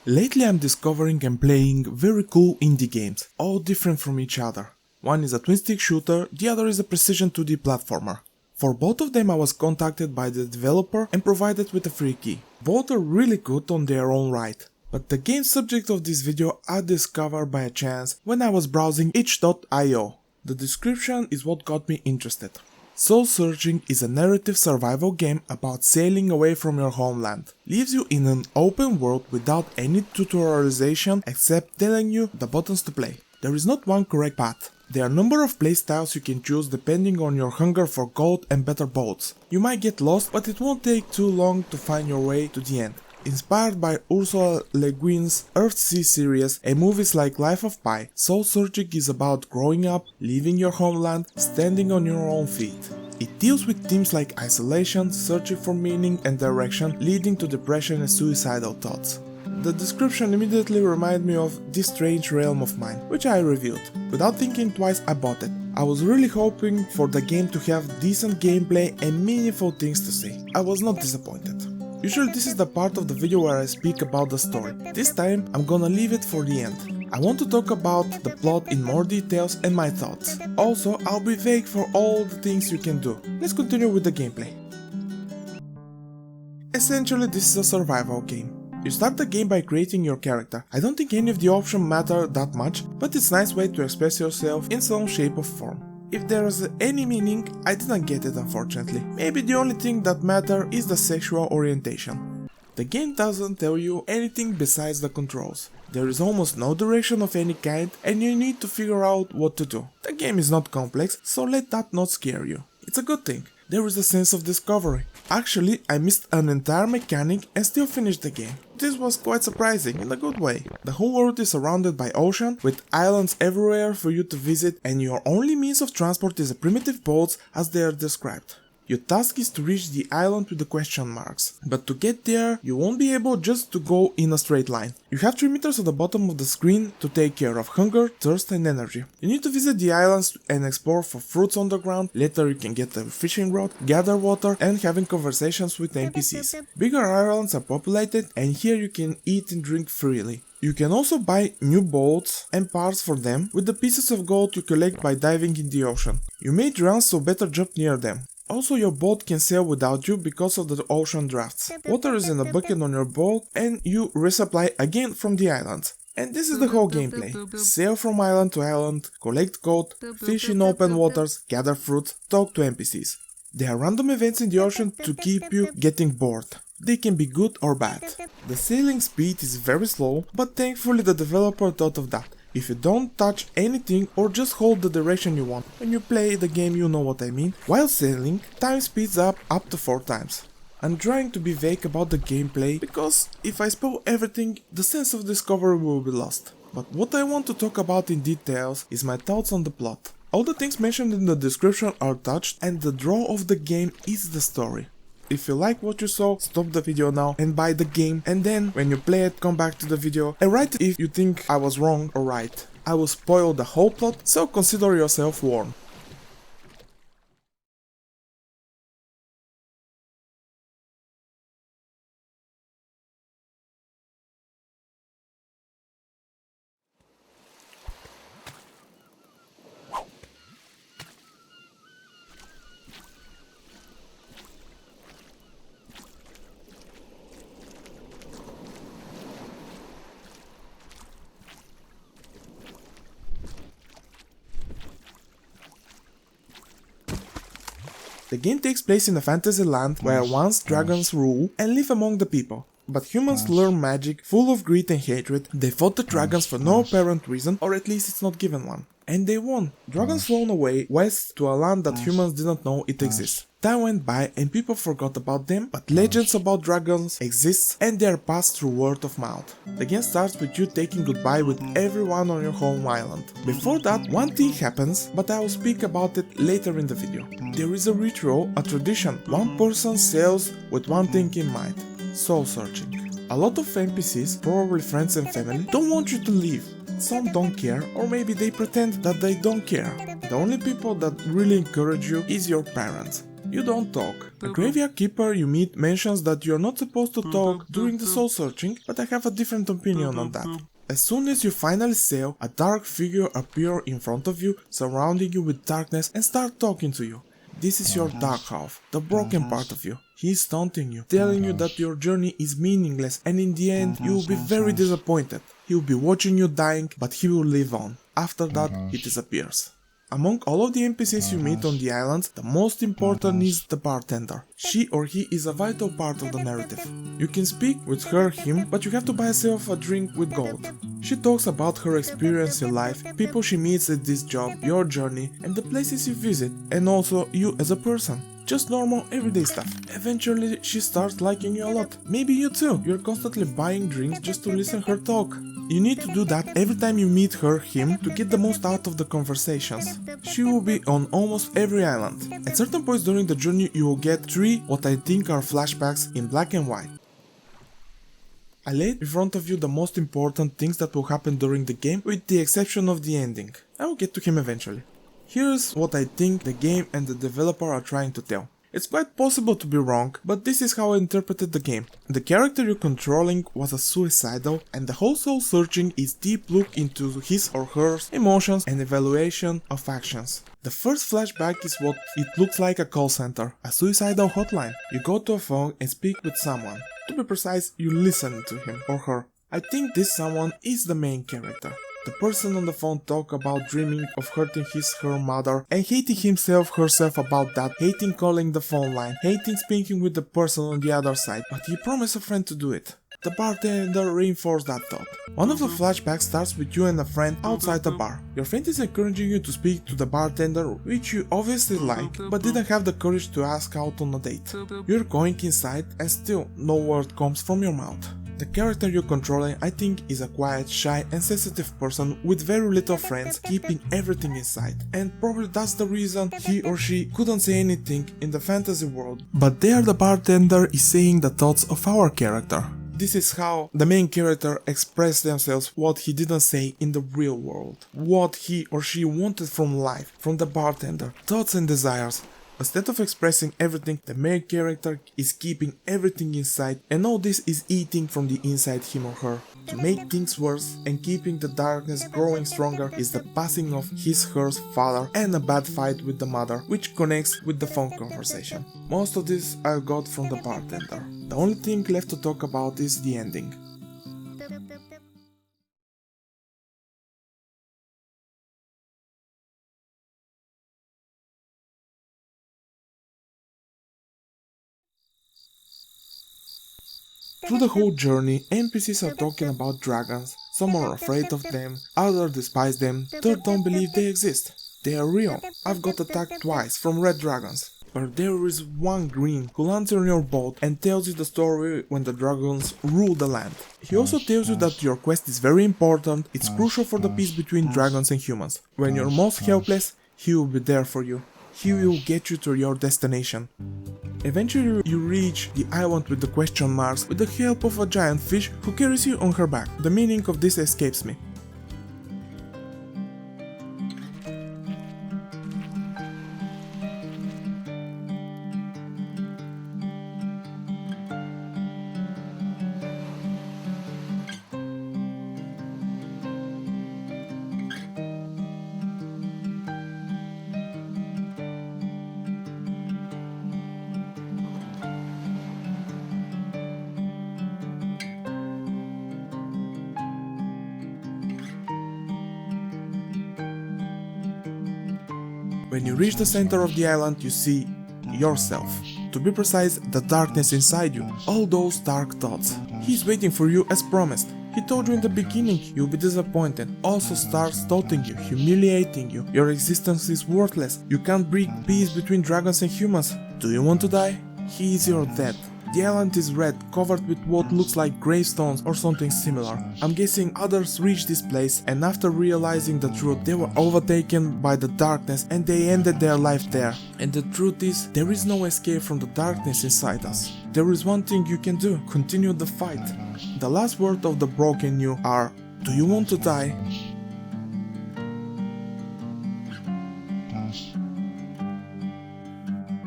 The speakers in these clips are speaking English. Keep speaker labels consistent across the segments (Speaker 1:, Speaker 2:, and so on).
Speaker 1: Lately I'm discovering and playing very cool indie games, all different from each other. One is a twin-stick shooter, the other is a precision 2D platformer. For both of them I was contacted by the developer and provided with a free key. Both are really good on their own right. But the game subject of this video I discovered by a chance when I was browsing itch.io. The description is what got me interested. Soul Searching is a narrative survival game about sailing away from your homeland. Leaves you in an open world without any tutorialization except telling you the buttons to play. There is not one correct path. There are a number of playstyles you can choose depending on your hunger for gold and better boats. You might get lost, but it won't take too long to find your way to the end. Inspired by Ursula Le Guin's Earthsea series and movies like Life of Pi, Soul Searching is about growing up, leaving your homeland, standing on your own feet. It deals with themes like isolation, searching for meaning and direction, leading to depression and suicidal thoughts. The description immediately reminded me of This Strange Realm of Mine, which I reviewed. Without thinking twice, I bought it. I was really hoping for the game to have decent gameplay and meaningful things to say. I was not disappointed. Usually this is the part of the video where I speak about the story. This time I'm gonna leave it for the end. I want to talk about the plot in more details and my thoughts. Also, I'll be vague for all the things you can do. Let's continue with the gameplay. Essentially this is a survival game. You start the game by creating your character. I don't think any of the options matter that much, but it's a nice way to express yourself in some shape or form. If there is any meaning, I didn't get it unfortunately. Maybe the only thing that matters is the sexual orientation. The game doesn't tell you anything besides the controls. There is almost no direction of any kind and you need to figure out what to do. The game is not complex, so let that not scare you. It's a good thing. There is a sense of discovery. Actually, I missed an entire mechanic and still finished the game. This was quite surprising in a good way. The whole world is surrounded by ocean, with islands everywhere for you to visit, and your only means of transport is a primitive boats as they are described. Your task is to reach the island with the question marks, but to get there you won't be able just to go in a straight line. You have 3 meters at the bottom of the screen to take care of hunger, thirst and energy. You need to visit the islands and explore for fruits on the ground, later you can get a fishing rod, gather water and having conversations with NPCs. Bigger islands are populated and here you can eat and drink freely. You can also buy new boats and parts for them with the pieces of gold you collect by diving in the ocean. You may drown, so better jump near them. Also, your boat can sail without you because of the ocean drafts. Water is in a bucket on your boat and you resupply again from the island. And this is the whole gameplay. Sail from island to island, collect gold, fish in open waters, gather fruit, talk to NPCs. There are random events in the ocean to keep you getting bored. They can be good or bad. The sailing speed is very slow, but thankfully the developer thought of that. If you don't touch anything or just hold the direction you want. When you play the game you know what I mean. While sailing, time speeds up to 4 times. I'm trying to be vague about the gameplay because if I spoil everything, the sense of discovery will be lost. But what I want to talk about in details is my thoughts on the plot. All the things mentioned in the description are touched and the draw of the game is the story. If you like what you saw, stop the video now and buy the game, and then when you play it, come back to the video and write if you think I was wrong or right. I will spoil the whole plot, so consider yourself warned. The game takes place in a fantasy land where once dragons rule and live among the people. But humans learn magic, full of greed and hatred. They fought the dragons for no apparent reason, or at least it's not given one. And they won. Dragons flown away west to a land that humans didn't know it exists. Time went by and people forgot about them, but legends about dragons exist and they are passed through word of mouth. The game starts with you taking goodbye with everyone on your home island. Before that, one thing happens, but I will speak about it later in the video. There is a ritual, a tradition. One person sails with one thing in mind: soul searching. A lot of NPCs, probably friends and family, don't want you to leave. Some don't care, or maybe they pretend that they don't care. The only people that really encourage you is your parents. You don't talk. A graveyard keeper you meet mentions that you're not supposed to talk during the soul searching, but I have a different opinion on that. As soon as you finally sail, a dark figure appears in front of you, surrounding you with darkness and start talking to you. This is your dark half, the broken part of you. He is taunting you, telling you that your journey is meaningless and in the end you will be very disappointed. He will be watching you dying, but he will live on. After that, he disappears. Among all of the NPCs you meet on the islands, the most important is the bartender. She or he is a vital part of the narrative. You can speak with her, him, but you have to buy yourself a drink with gold. She talks about her experience in life, people she meets at this job, your journey, and the places you visit, and also you as a person. Just normal, everyday stuff. Eventually, she starts liking you a lot. Maybe you too. You're constantly buying drinks just to listen her talk. You need to do that every time you meet her, him, to get the most out of the conversations. She will be on almost every island. At certain points during the journey, you will get 3 what I think are flashbacks in black and white. I laid in front of you the most important things that will happen during the game, with the exception of the ending. I will get to him eventually. Here's what I think the game and the developer are trying to tell. It's quite possible to be wrong, but this is how I interpreted the game. The character you're controlling was a suicidal, and the whole soul searching is deep look into his or her emotions and evaluation of actions. The first flashback is what it looks like a call center, a suicidal hotline. You go to a phone and speak with someone. To be precise, you listen to him or her. I think this someone is the main character. The person on the phone talks about dreaming of hurting her mother and hating herself about that, hating calling the phone line, hating speaking with the person on the other side, but he promised a friend to do it. The bartender reinforced that thought. One of the flashbacks starts with you and a friend outside the bar. Your friend is encouraging you to speak to the bartender, which you obviously like, but didn't have the courage to ask out on a date. You're going inside and still no word comes from your mouth. The character you're controlling, I think, is a quiet, shy and sensitive person with very little friends, keeping everything inside. And probably that's the reason he or she couldn't say anything in the fantasy world. But there the bartender is saying the thoughts of our character. This is how the main character expressed themselves, what he didn't say in the real world. What he or she wanted from life, from the bartender, thoughts and desires. Instead of expressing everything, the main character is keeping everything inside, and all this is eating from the inside him or her. To make things worse and keeping the darkness growing stronger is the passing of her father and a bad fight with the mother, which connects with the phone conversation. Most of this I got from the bartender. The only thing left to talk about is the ending. Through the whole journey, NPCs are talking about dragons. Some are afraid of them, others despise them, third don't believe they exist. They are real. I've got attacked twice from red dragons. But there is one green who lands on your boat and tells you the story when the dragons rule the land. He also tells you that your quest is very important, it's crucial for the peace between dragons and humans. When you're most helpless, he will be there for you. He will get you to your destination. Eventually you reach the island with the question marks with the help of a giant fish who carries you on her back. The meaning of this escapes me. When you reach the center of the island, you see yourself. To be precise, the darkness inside you, all those dark thoughts. He's waiting for you as promised. He told you in the beginning you'll be disappointed, also starts taunting you, humiliating you. Your existence is worthless, you can't bring peace between dragons and humans. Do you want to die? He is your death. The island is red, covered with what looks like gravestones or something similar. I'm guessing others reached this place and after realizing the truth they were overtaken by the darkness and they ended their life there. And the truth is, there is no escape from the darkness inside us. There is one thing you can do, continue the fight. The last words of the broken you are, do you want to die?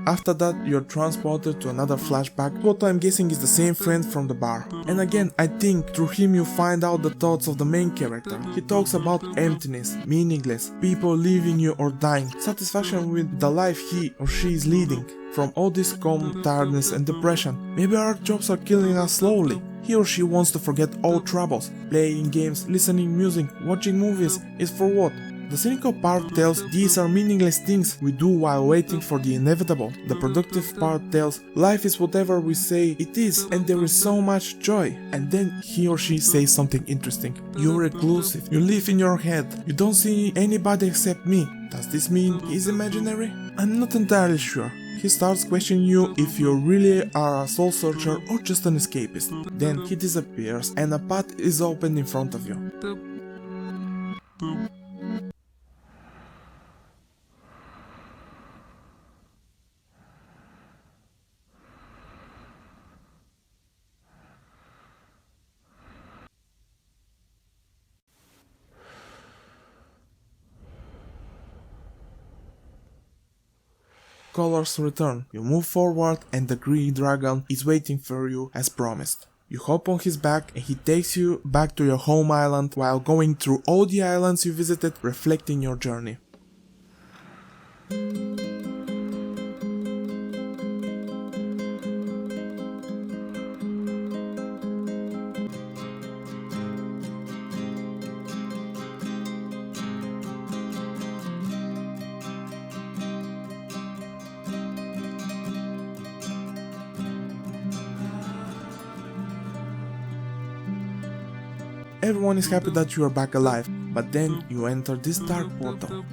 Speaker 1: After that, you're transported to another flashback, what I'm guessing is the same friend from the bar. And again, I think through him you find out the thoughts of the main character. He talks about emptiness, meaningless, people leaving you or dying, satisfaction with the life he or she is leading. From all this calm, tiredness and depression, maybe our jobs are killing us slowly. He or she wants to forget all troubles. Playing games, listening music, watching movies is for what? The cynical part tells these are meaningless things we do while waiting for the inevitable. The productive part tells life is whatever we say it is and there is so much joy. And then he or she says something interesting. You're reclusive, you live in your head, you don't see anybody except me. Does this mean he's imaginary? I'm not entirely sure. He starts questioning you if you really are a soul searcher or just an escapist. Then he disappears and a path is opened in front of you. Colors return, you move forward and the green dragon is waiting for you as promised. You hop on his back and he takes you back to your home island while going through all the islands you visited, reflecting your journey. Everyone is happy that you are back alive, but then you enter this dark portal.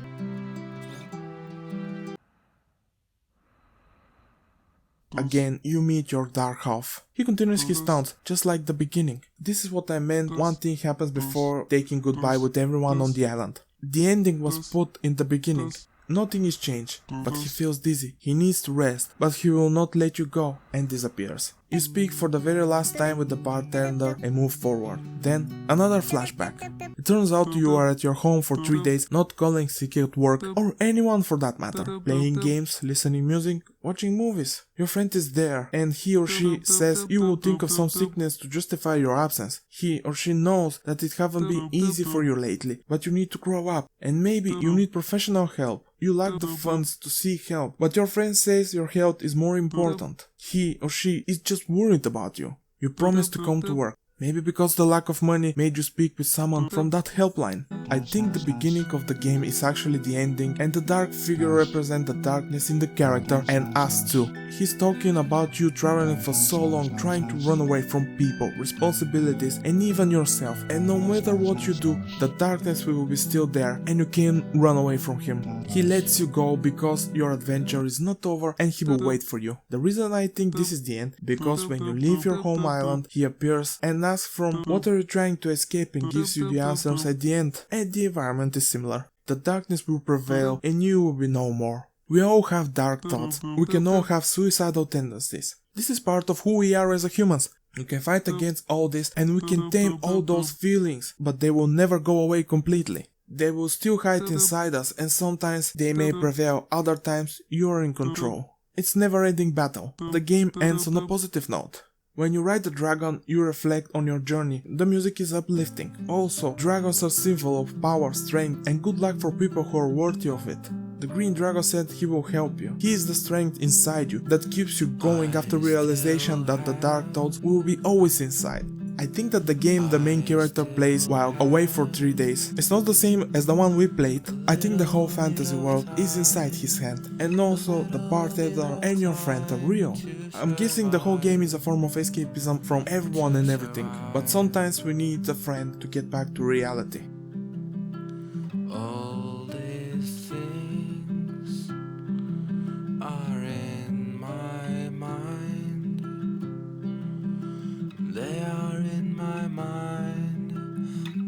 Speaker 1: Again, you meet your dark half. He continues his taunts, just like the beginning. This is what I meant, one thing happens before taking goodbye with everyone on the island. The ending was put in the beginning. Nothing is changed, but he feels dizzy. He needs to rest, but he will not let you go and disappears. You speak for the very last time with the bartender and move forward. Then, another flashback. It turns out you are at your home for 3 days, not calling sick at work or anyone for that matter. Playing games, listening music, watching movies. Your friend is there and he or she says you will think of some sickness to justify your absence. He or she knows that it haven't been easy for you lately, but you need to grow up and maybe you need professional help. You lack the funds to seek help, but your friend says your health is more important. He or she is just worried about you. You promise to come to work. Maybe because the lack of money made you speak with someone from that helpline. I think the beginning of the game is actually the ending and the dark figure represents the darkness in the character and us too. He's talking about you traveling for so long trying to run away from people, responsibilities and even yourself, and no matter what you do, the darkness will be still there and you can't run away from him. He lets you go because your adventure is not over and he will wait for you. The reason I think this is the end, because when you leave your home island, he appears and asks from what are you trying to escape and gives you the answers at the end, and the environment is similar. The darkness will prevail and you will be no more. We all have dark thoughts, we can all have suicidal tendencies. This is part of who we are as humans. We can fight against all this and we can tame all those feelings, but they will never go away completely. They will still hide inside us and sometimes they may prevail, other times you are in control. It's never-ending battle. The game ends on a positive note. When you ride the dragon, you reflect on your journey. The music is uplifting. Also, dragons are symbol of power, strength and good luck for people who are worthy of it. The green dragon said he will help you. He is the strength inside you that keeps you going after realization that the dark thoughts will be always inside. I think that the game the main character plays while away for 3 days is not the same as the one we played. I think the whole fantasy world is inside his hand, and also the bartender and your friend are real. I'm guessing the whole game is a form of escapism from everyone and everything, but sometimes we need a friend to get back to reality.
Speaker 2: All these things are in my mind. They are in my mind.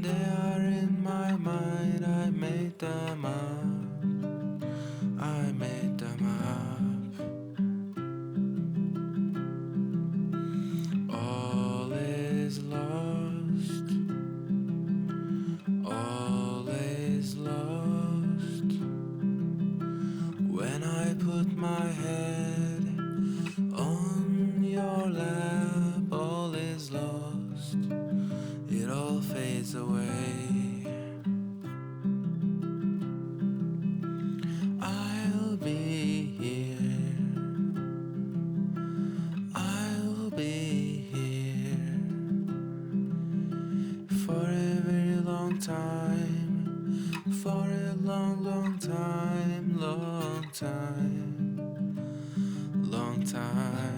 Speaker 2: They are in my mind. I made them up. I made them up. All is lost. away. I'll be here. I'll be here for a very long time, for a long, long time, long time, long time.